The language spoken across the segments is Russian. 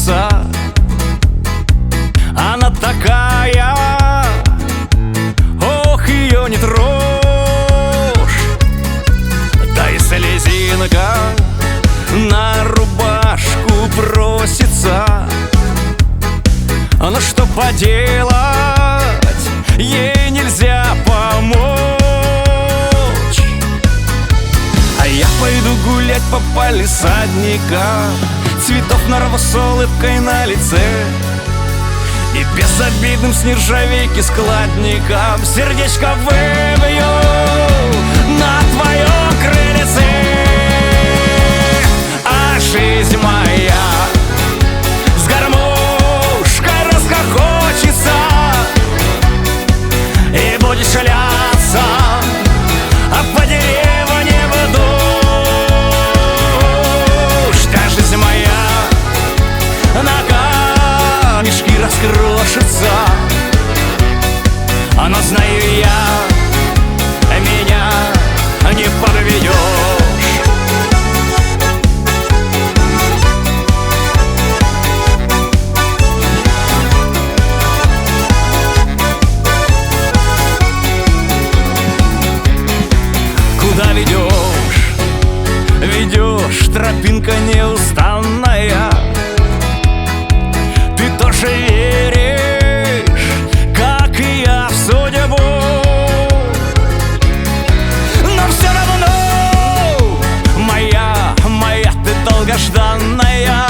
просится. Она такая, ох, ее не трожь. Да и слезинка на рубашку просится. Но что поделать, ей нельзя помочь. А я пойду гулять по палисадникам, цветов нарву с улыбкой на лице и безобидным с нержавейки складником сердечко выбью на твоем крыльце. А жизнь моя с гармошкой расхохочется, и будешь шляться, а по деревне в дождь. А жизнь моя на камешки раскрошится, но знаю я, меня не подведешь. Куда ведешь, ведешь, тропинка неустанная. Ты тоже веришь, как и я, в судьбу. Но все равно, моя ты долгожданная,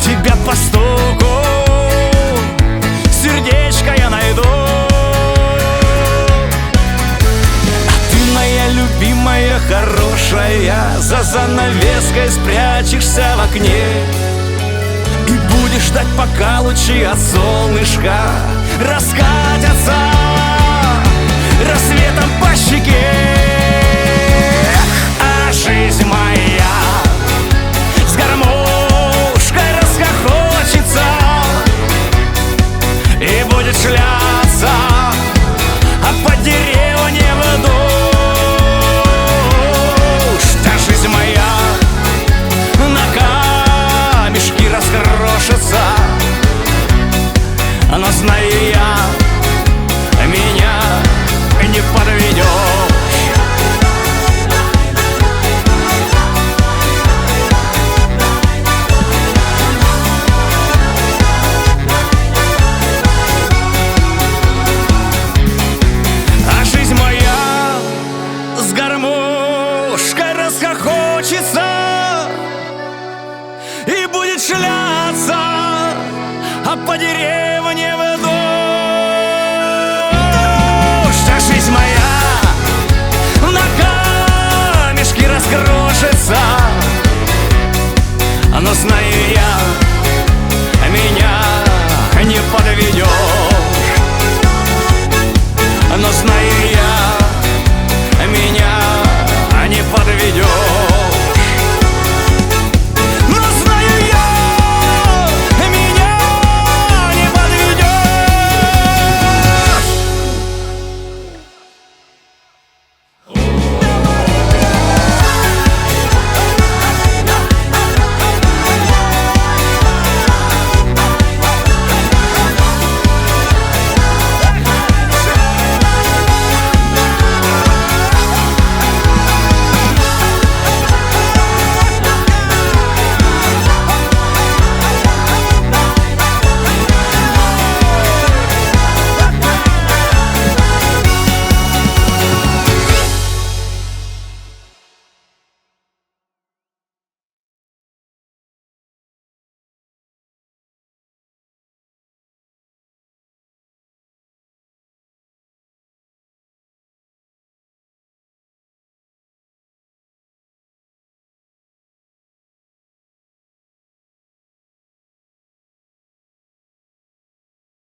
тебя по стуку сердечко я найду. Любимая, хорошая, за занавеской спрячешься в окне и будешь ждать, пока лучи от солнышка раскатятся.